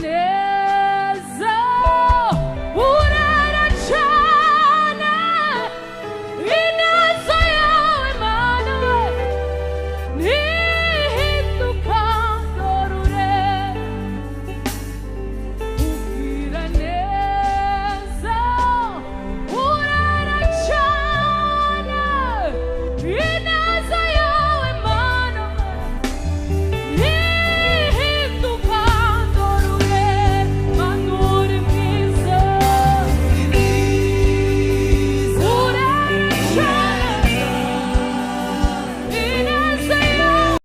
neza urera cyane ineza yawe mana ntihinduka dorure ugira neza urera cyane ineza yawe mana ntihinduka dorure manuri mwiza urera cyane ineza yawe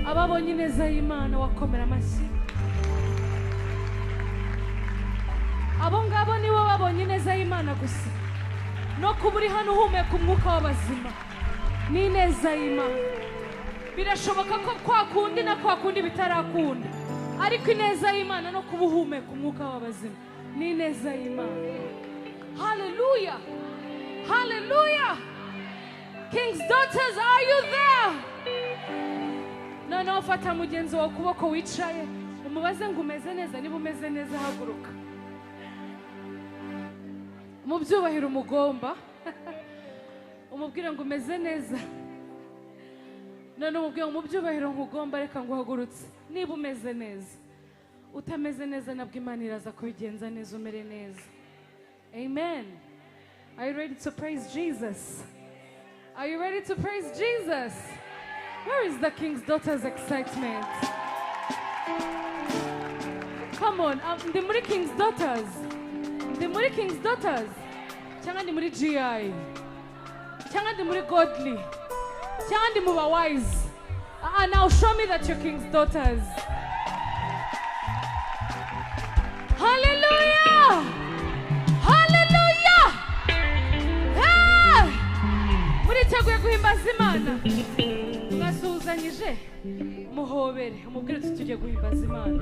ababonye ineza y'Imana wakomera amashyi. Abo ngabo nibo babonye ineza y'Imana gusa, no kuba uri hano uhumeka umwuka w'abazima ni ineza y'Imana. Birashoboka ko kwa kundi na kwa kundi bitarakunda, ariko ineza y'Imana no kuba uhumeka umwuka w'abazima ni ineza y'Imana. Hallelujah, hallelujah. King's daughters, are you there? Noneho fata mugenzi wawe ukuboko wicaye umubaze ngo umeze neza. Niba umeze neza haguruka, mu byubahiro umugomba umubwire ngo umeze neza. Noneho umubwire ngo mu byubahiro nkugomba reka ngo uhagurutse. Niba umeze neza, utameze neza nabwo Imana iraza kubigenza neza umere neza. Amen. Are you ready to praise Jesus? Are you ready to praise Jesus? Where is the King's Daughters excitement? Come on, ndi muri King's Daughters. Ndi muri King's Daughters. Cyangwa ndi muri GI. Cyangwa ndi muri Godly. Cyangwa ndi mu ba Wise. Now show me that you're King's Daughters. Hallelujah! Hallelujah! Hey! Muriteguye guhimbaza Imana? Mwasuhuzanyije muhobere umubwire tugiye guhimbaza Imana.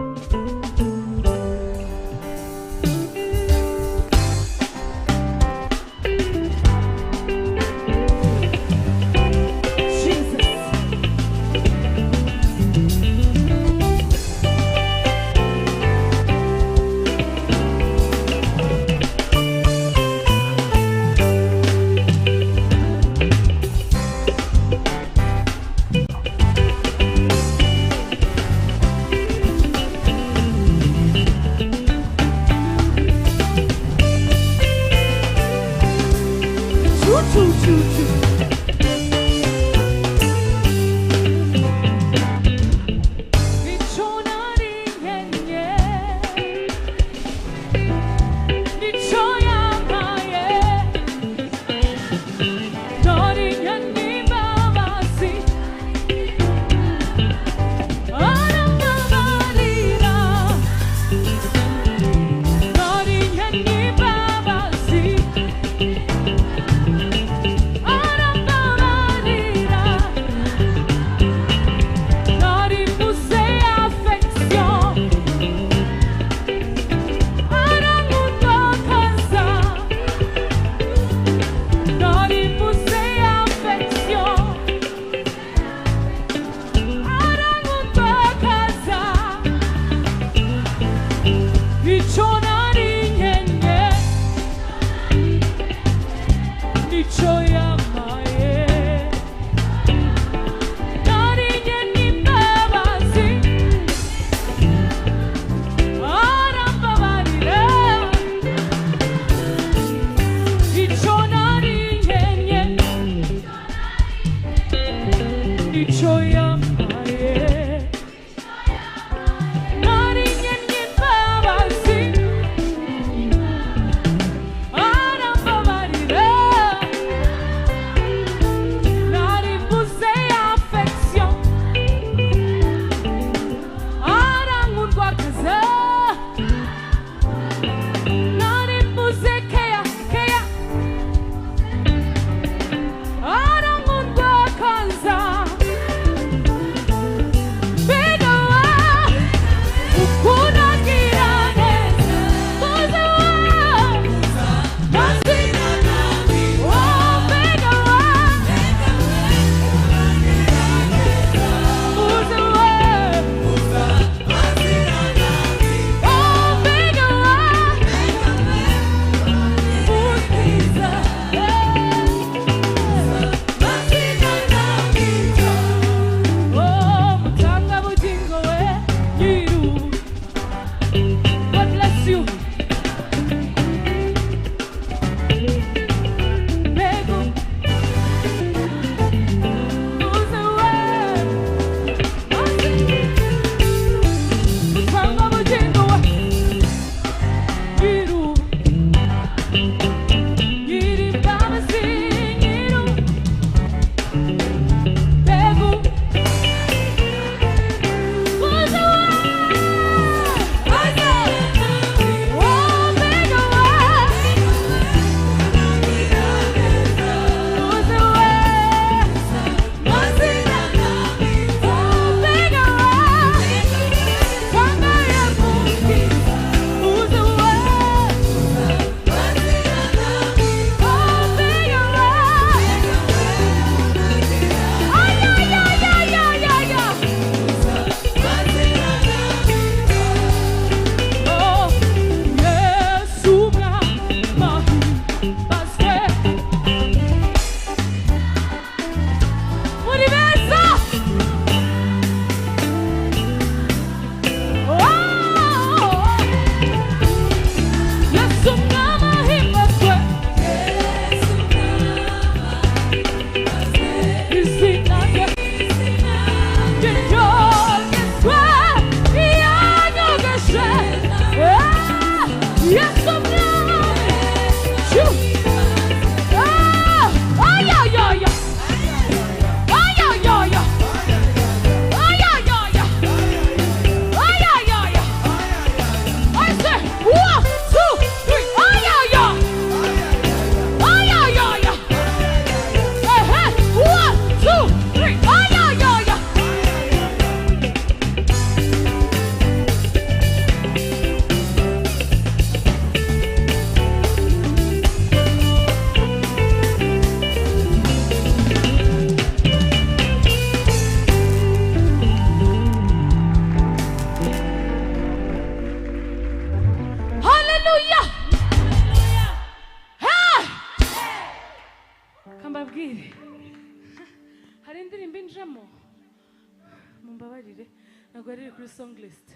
mumbabarire ntabwo riri kuri song list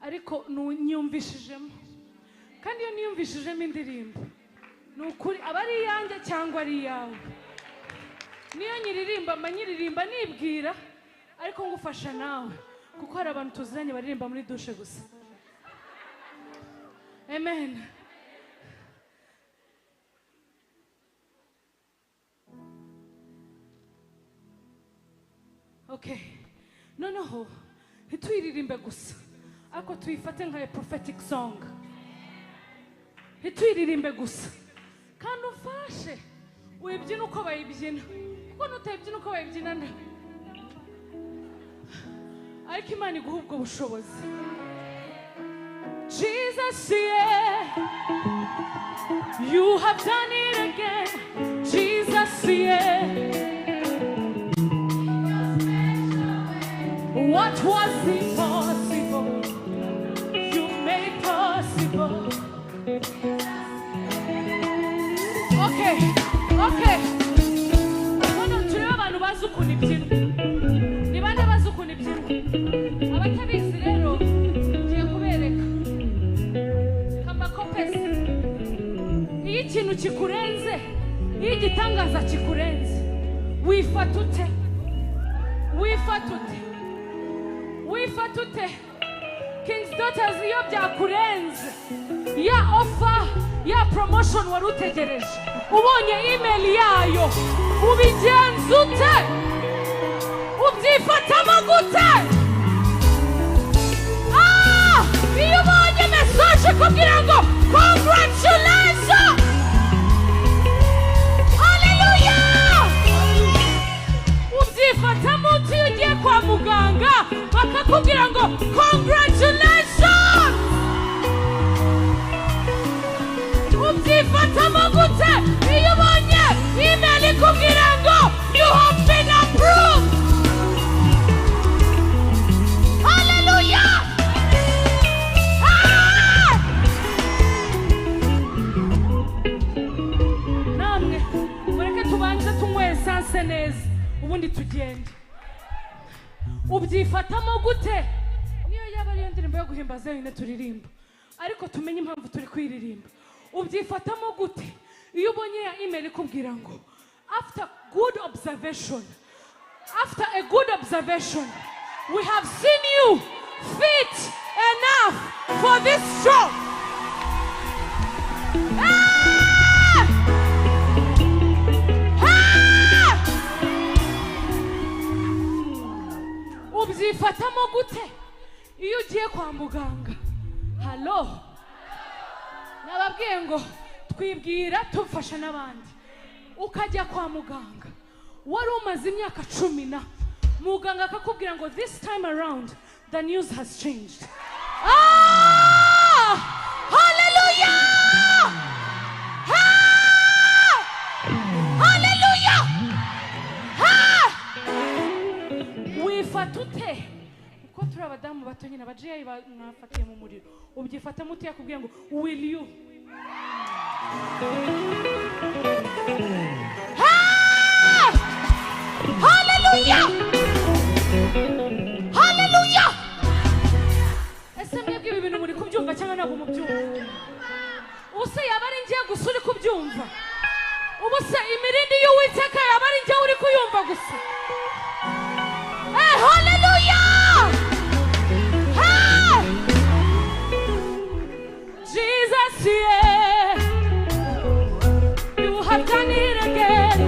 ariko nyumvishijemo kandi iyo niyumvishijemo indirimbo ni ukuri aba ari iyanjye cyangwa ari iyawe niyo nyiririmba mba nyiririmba nibwira ariko ngufasha nawe kuko hari abantu tuziranye baririmba muri dushe gusa amen okay noneho ntituyiririmbe gusa ariko tuyifate nka prophetic song ntituyiririmbe gusa kandi ufashe uyibyina uko bayibyina kuko nutayibyina uko bayibyina nda ariko Imana iguha ubwo bushobozi Jesus, yeah, you have done it again. Jesus, yeah, what was impossible, you made possible. Okay, okay. Hano tureba abantu bazi ukuntu ibyino. Ni bande bazi ukuntu ibyino? Abatabizi rero ngiye kubereka. Kamakopesi. Iyo ikintu kikurenze, iyo igitangaza kikurenze, wifata ute? Wifata ute? Wifata ute? King's Daughters iyo byakurenze, ya offer, ya promotion wari utegereje, ubonye email yayo, ubigenza ute? Ubyifatamo gute? Iyo ubonye message kugira ngo congratulations! Hallelujah! Ubyifatamo ute iyo ugiye kwa muganga bakakubwira ngo congratulations! Ubyifatamo gute iyo ubonye email ikubwira ngo you have been approved! Hallelujah! Namwe mureke tubanze tunywe esanse neza ubundi tugende. Ubyifatamo gute? Niyo yaba ariyo ndirimbo yo guhimbaza yonyine turirimba, ariko tumenye impamvu turi kwiririmba. Ubyifatamo gute iyo ubonye ya email ikubwira ngo after good observation, we have seen you fit enough for this show. Ubyifatamo gute iyo ugiye kwa muganga? Hello, nababwiye ngo twibwira tufasha n'abandi. Ukajya kwa muganga wari umaze imyaka 10, muganga akakubwira ngo this time around the news has changed. Hallelujah! Hallelujah! Wifata ute? Uko turi abadamu bato nyine abajiyayi mwafatiye mu muriro. Ubyifata muti yakubwiye ngo will you? Hallelujah! Hallelujah! Ese mwebwe ibi bintu muri kubyumva cyangwa ntabwo mubyumva? Ubuse yaba ari ngiye gusa uri kubyumva? Ubuse imirindi y'Uwiteka yaba ari ngiye uri kuyumva gusa? Hallelujah! Jesus, yeah, you have done it again.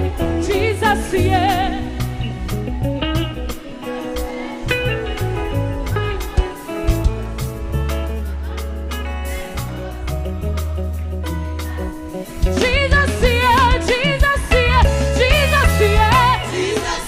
Jesus, yeah. Jesus, yeah, Jesus, yeah, Jesus, yeah. Jesus,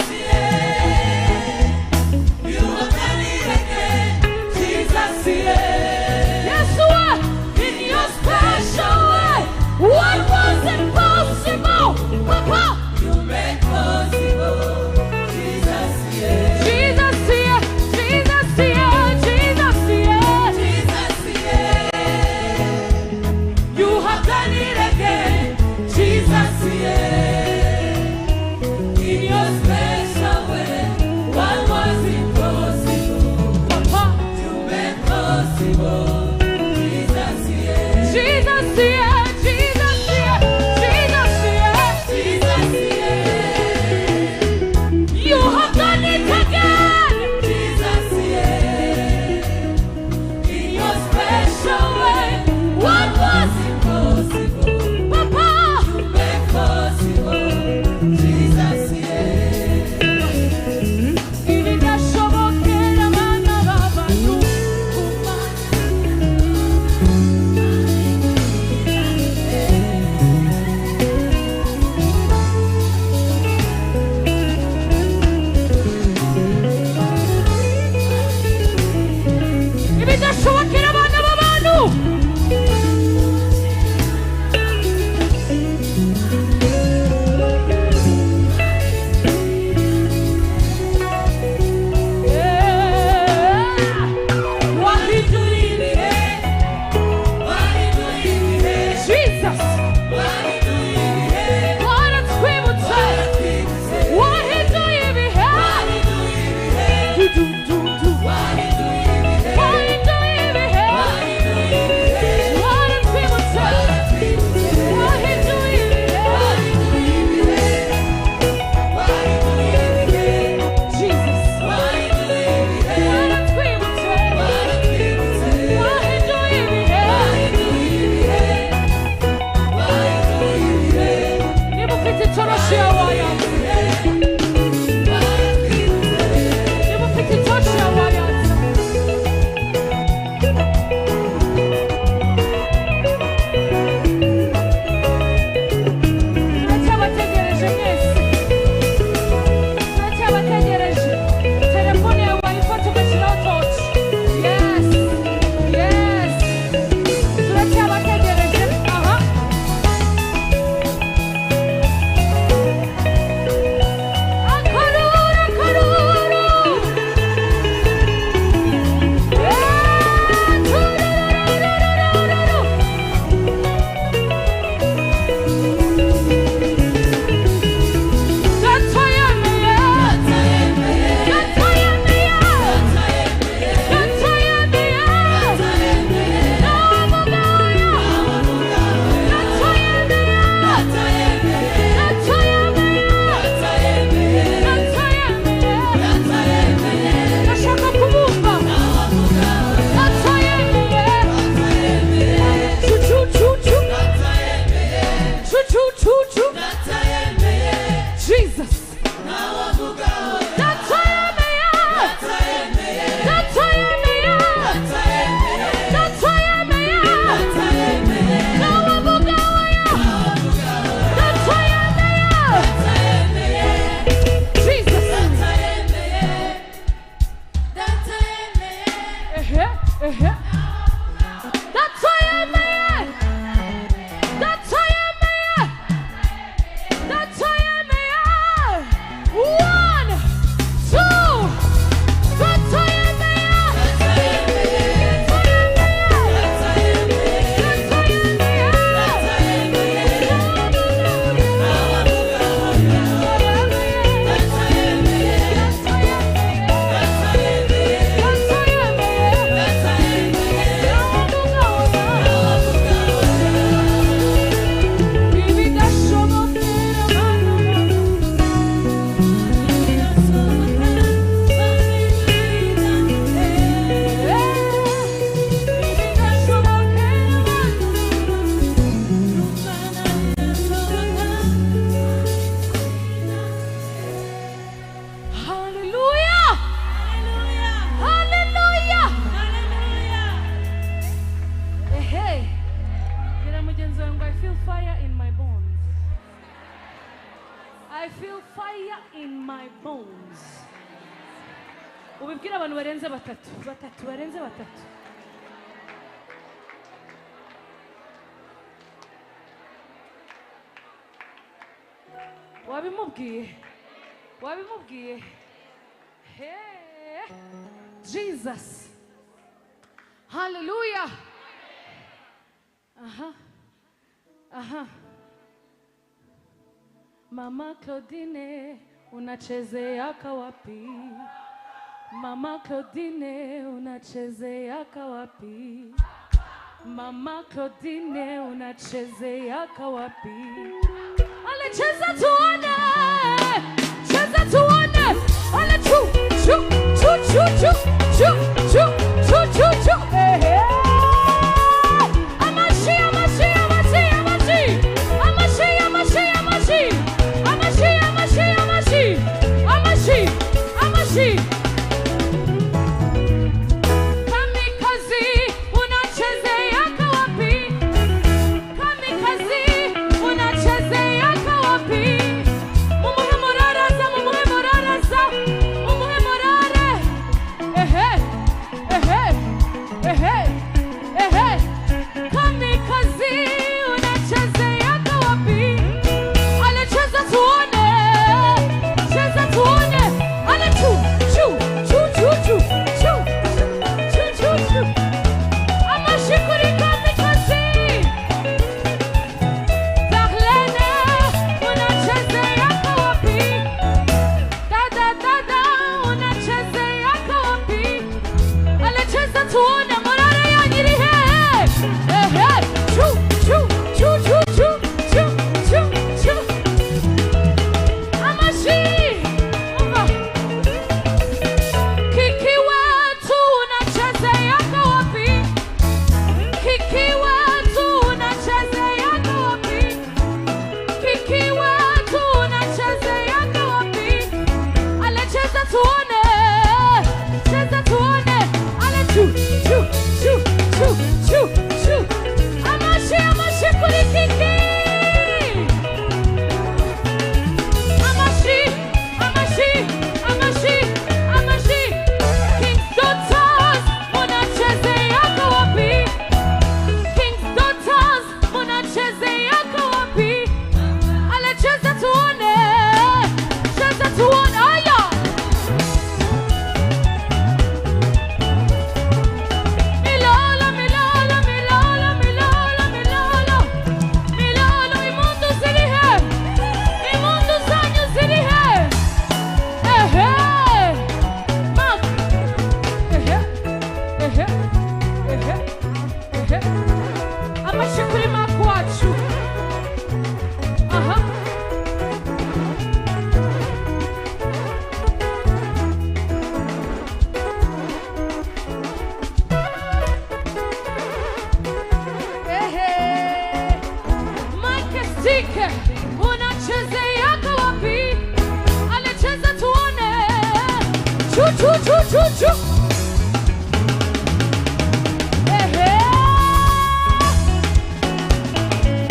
ubibwira abantu barenze batatu barenze batatu. wabimubwiye Hey, Jesus, hallelujah. Mama Claudine, unachezea kawapi? Mama Claudine, unachezea kawapi? Mama Claudine, unachezea kawapi? Ale cheza tuone, cheza tuone. Ale chu chu chu chu chu chu chu chu chu chu. Amashi amashi amashi amashi amashi amashi amashi amashi amashi amashi amashi amashi. Kamikaze unachezea kawapi? Kamikaze unachezea kawapi? Mumuhe moraraza, mumuhe moraraza, mumuhe morare. Ehe, ehe, ehe, ehe. Kamikaze unachezea kawapi? Ale cheza tuone, cheza tuone. Ale chu chu chu chu chu chu chu chu chu. Amashikuri kamikaze. Darlene unachezea kawapi? Dada unachezea kawapi? Ale cheza tuone morare ya nyirihe. Ehe, chu chu chu chu chu chu chu chu. Amashi umva. Kiki wetu unachezea kawapi? Kiki wetu unachezea kawapi? Kiki wetu unachezea kawapi? Ale cheza tuone, cheza tuone. Ale chu chu chu chu chu chu. Amashi kuri Kiki. Amashi King's Daughters unachezea kawapi? King's Daughters unachezea kawapi? Ale cheza tuone, cheza tuone. Aya Milolo, milolo, milolo, milolo, milolo. Milolo, imundu zirihe, imundu zanyu zirihe. Ehe, Mark. Ehe, ehe, ehe, ehe. Amashi kuri Mark wacu. Aha. Ehe. Mike Stike, unachezea kawapi? Ale cheza tuone. Chu chu chu chu chu. Ehe.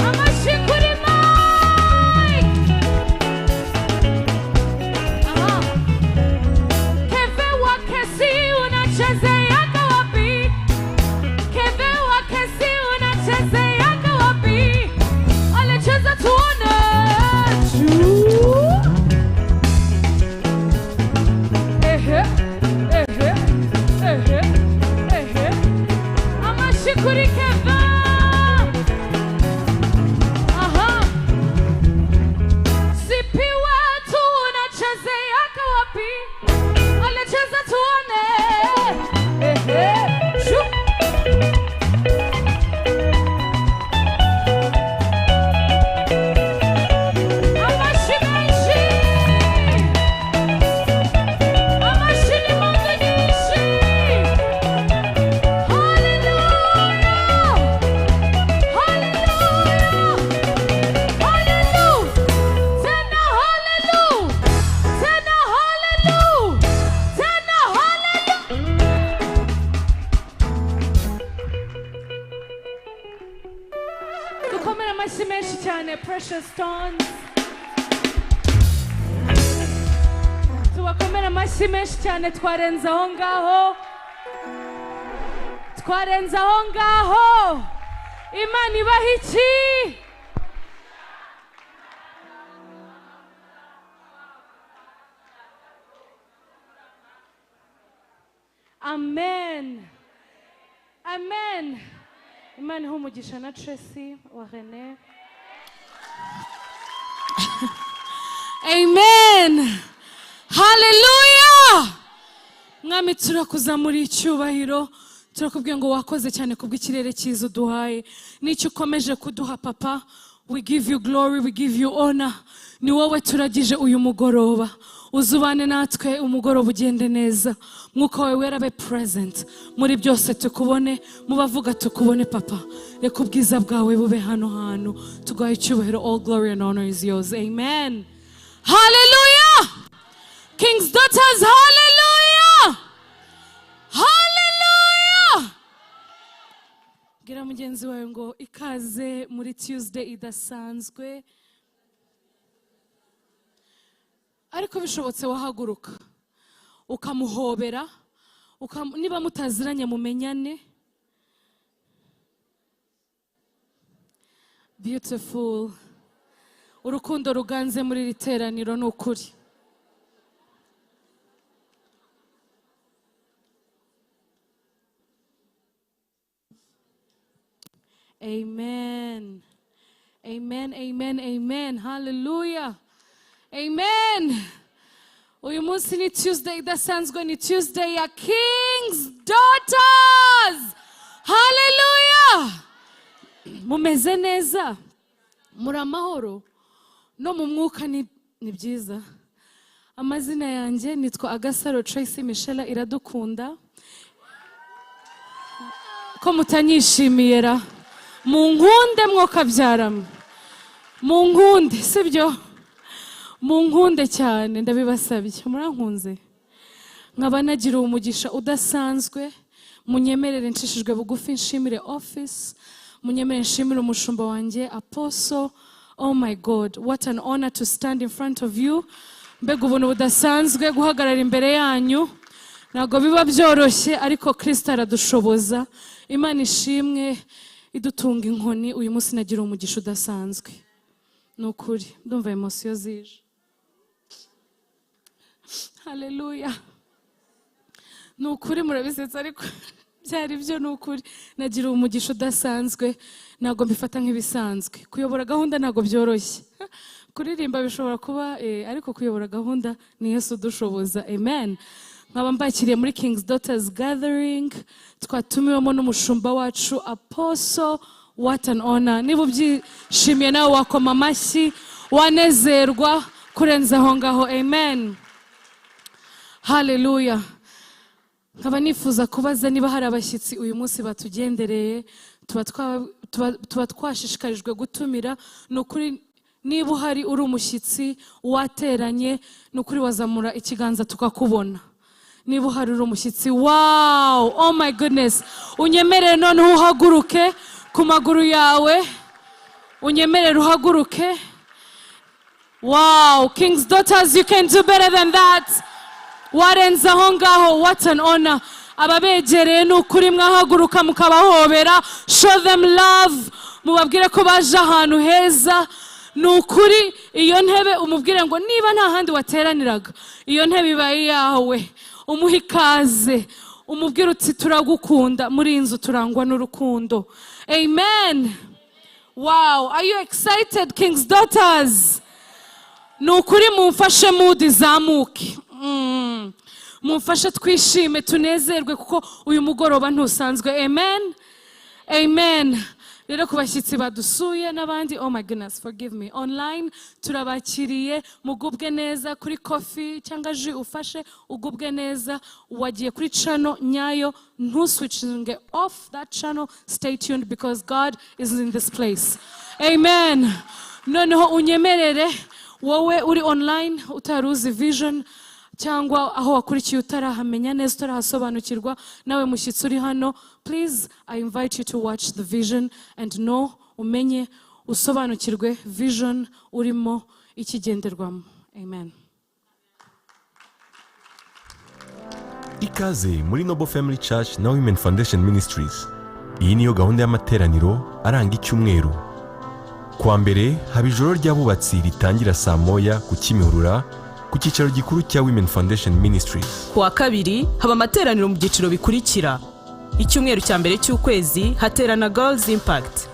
Amashi kuri Mike. Aha. Keve wa Kesi unachezea kawapi? Keve wa Kesi unachezea kawapi? Ale cheza tuone. Chu. Ehe, ehe, ehe, ehe. Amashi kuri Keve. Aha. Sipi wetu unachezea kawapi? Ale cheza tuone. Ehe, chu. Amashi menshi. Amashi ni mungu nishi. Hallelujah. Hallelujah. Hallelujah. Tena hallelujah. Tena hallelujah. Tena hallelujah. Dukomere amashyi menshi cyane Precious Stones. Tubakore mukomere amashyi menshi cyane. Twarenze aho ngaho, twarenze aho ngaho. Imana ibaha iki? Amen. Amen. Imana iha umugisha na Tracy wa Rene. Amen. Hallelujah. Mwami turakuzamura icyubahiro. Turakubwiye ngo wakoze cyane kubw'ikirere cyiza uduhaye. N'icyo ukomeje kuduha papa. We give you glory, we give you honor. Ni wowe turagije uyu mugoroba. Uzubane natwe umugoroba ugende neza. Mwuka wawe wera be present. Muri byose tukubone, mu bavuga tukubone papa. Reka ubwiza bwawe bube hano hantu. Tugahe icyubahiro. All glory and honor is yours. Amen. Hallelujah. King's daughters, hallelujah. Hallelujah. Gira mugenzi wawe ngo ikaze muri Tuesday idasanzwe. Ariko bishobotse wahaguruka ukamuhobera, niba mutaziranye mumenyane. Beautiful. Urukundo ruganze muri iri teraniro ni ukuri. Amen. Amen, amen, amen. Hallelujah. Amen. Uyu munsi ni Tuesday idasanzwe, ni Tuesday ya King's Daughters. Hallelujah. Mumeze neza? Muri amahoro? No mu mwuka ni byiza. Amazina yanjye nitwa Agasaro Tracy Michela Iradukunda. Ko mutanyishimiye ra? Munkunde mwokabyaramo. Munkunde, sibyo? Munkunde cyane ndabibasabye. Murankunze? Nkaba nagira umugisha udasanzwe. Munyemerere nshishijwe bugufi nshimire office. Munyemerere nshimire umushumba wanjye Apostle. Oh my God, what an honor to stand in front of you. Mbega ubuntu budasanzwe guhagarara imbere yanyu. Ntabwo biba byoroshye ariko Kristo aradushoboza. Imana ishimwe idutunga inkoni. Uyu munsi nagira umugisha udasanzwe. Nukuri ndumva emotion zije. Hallelujah. Nukuri murabisetsa ariko byari byo nukuri. Nagira umugisha udasanzwe. Ntabwo mbifata nk'ibisanzwe. Kuyobora gahunda ntabwo byoroshye. Kuririmba bishobora kuba ariko kuyobora gahunda ni Yesu udushoboza. Amen. Nkaba mbakiriye muri King's Daughters Gathering. Twatumiwemo n'umushumba wacu Apostle. What an honor. Niba ubyishimiye nawe wakoma amashyi, wanezerwa kurenza aho ngaho. Amen. Hallelujah. Nkaba nifuza kubaza niba hari abashyitsi uyu munsi batugendereye, tuba twashishikarijwe gutumira. Nukuri niba uhari uri umushyitsi wateranye, nukuri wazamura ikiganza tukakubona. Niba uhari uri umushyitsi, wow, oh my goodness. Unyemerere noneho uhaguruke ku maguru yawe. Unyemerere uhaguruke. Wow, King's Daughters, you can do better than that. Warenze aho ngaho. What an honor. Ababegereye nukuri mwahaguruka mukabahobera. Show them love. Mubabwire ko baje ahantu heza. Nukuri iyo ntebe umubwire ngo niba nta handi wateraniraga, iyo ntebe ibaye yawe. Umuhe ikaze. Umubwire uti turagukunda. Muri inzu turangwa n'urukundo. Amen. Wow, are you excited, King's Daughters? Nukuri mumfashe mood izamuke. Mumfashe twishime tunezerwe kuko uyu mugoroba ntusanzwe. Amen. Amen. Rero kubashyitsi badusuye n'abandi, oh my goodness, forgive me, online turabakiriye. Mugubwe neza kuri coffee cyangwa jus ufashe ugubwe neza. Wagiye kuri channel nyayo, ntuswitchinge off that channel. Stay tuned because God is in this place. Amen. Noneho unyemerere wowe uri online utaruzi Vision cyangwa aho wakurikiye utarahamenya neza utarahasobanukirwa, nawe mushyitsi uri hano, please I invite you to watch the Vision and know, umenye usobanukirwe Vision urimo ikigenderwamo. Amen. Ikaze muri Noble Family Church na Women Foundation Ministries. Iyi niyo gahunda y'amateraniro aranga icyumweru. Kuwa mbere haba ijoro ry'abubatsi ritangira saa moya ku Kimihurura ku cyicaro gikuru cya Women Foundation Ministries. Kuwa kabiri haba amateraniro mu byiciro bikurikira. Icyumweru cya mbere cy'ukwezi haterana Girls Impact.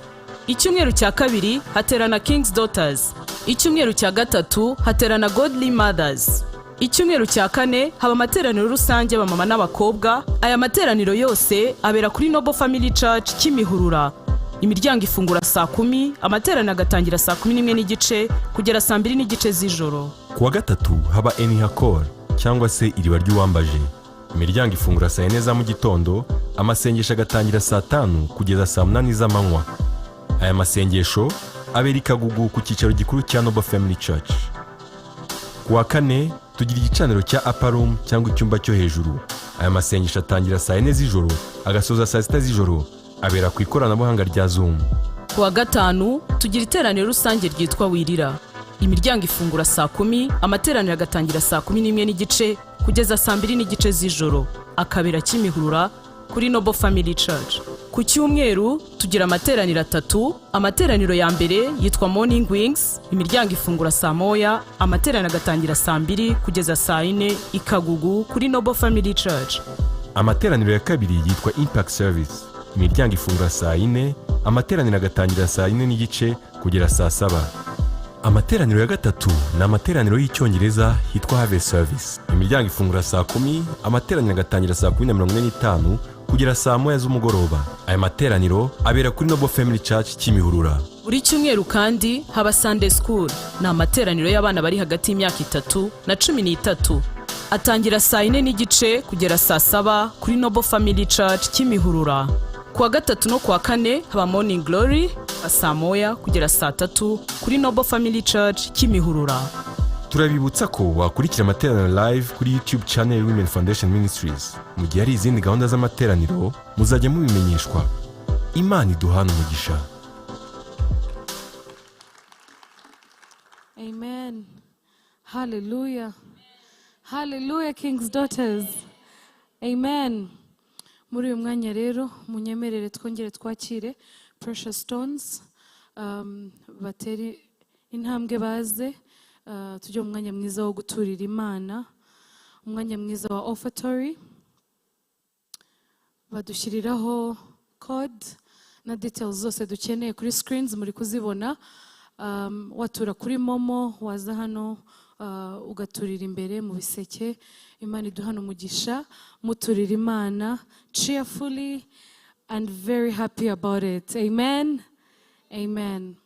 Icyumweru cya kabiri haterana King's Daughters. Icyumweru cya gatatu haterana Godly Mothers. Icyumweru cya kane haba amateraniro rusange y'abamama n'abakobwa. Aya materaniro yose abera kuri Noble Family Church Kimihurura. Imiryango ifungura saa 10, amateraniro agatangira saa 11 n'igice kugera saa 2 n'igice z'ijoro. Kuwa gatatu haba Enihakor cyangwa se iriba ry'uwambaje. Imiryango ifungura saa 4 za mu gitondo, amasengesho agatangira saa 5 kugeza saa 8 z'amanywa. Aya masengesho abera Ikagugu ku cyicaro gikuru cya Noble Family Church. Kuwa kane tugira igicaniro cya Upper Room cyangwa icyumba cyo hejuru. Aya masengesho atangira saa 4 z'ijoro agasoza saa 6 z'ijoro, abera ku ikoranabuhanga rya Zoom. Kuwa gatanu tugira iteraniro rusange ryitwa Wirira. Imiryango ifungura saa 10, amateraniro agatangira saa 11 n'igice kugeza saa 2 n'igice z'ijoro, akabera Kimihurura kuri Noble Family Church. Ku cyumweru tugira amateraniro 3. Amateraniro ya mbere yitwa Morning Wings, imiryango ifungura saa moya, amateraniro agatangira saa 2 kugeza saa 4 Ikagugu kuri Noble Family Church. Amateraniro ya kabiri yitwa Impact Service, imiryango ifungura saa 4, amateraniro agatangira saa 4 n'igice kugera saa 7. Amateraniro ya gatatu ni amateraniro y'Icyongereza hitwa Harvest Service, imiryango ifungura saa 10, amateraniro agatangira saa 10:45 kugera saa 1 z'umugoroba. Aya materaniro abera kuri Noble Family Church Kimihurura. Buri cyumweru kandi haba Sunday School, ni amateraniro y'abana bari hagati y'imyaka 3 na 13. Atangira saa 4 n'igice kugera saa 7 kuri Noble Family Church Kimihurura. Kuwa gatatu no kuwa kane haba Morning Glory, saa moya kugera saa 3 kuri Noble Family Church Kimihurura. Turabibutsa ko wakurikira amateraniro live kuri YouTube channel Women Foundation Ministries. Mu gihe hari izindi gahunda z'amateraniro muzajya mubimenyeshwa. Imana iduhana umugisha. Amen. Hallelujah. Hallelujah, King's Daughters. Amen. Muri uyu mwanya rero munyemerere twongere twakire Precious Stones, bateri intambwe baze, tujye mu mwanya mwiza wo guturira Imana, umwanya mwiza wa offertory. Badushyiriraho code na details zose dukeneye kuri screens muri kuzibona. Watura kuri Momo, waza hano ugaturira imbere mu biseke. Imana iduhana umugisha, muturira Imana cheerfully and very happy about it. Amen. Amen.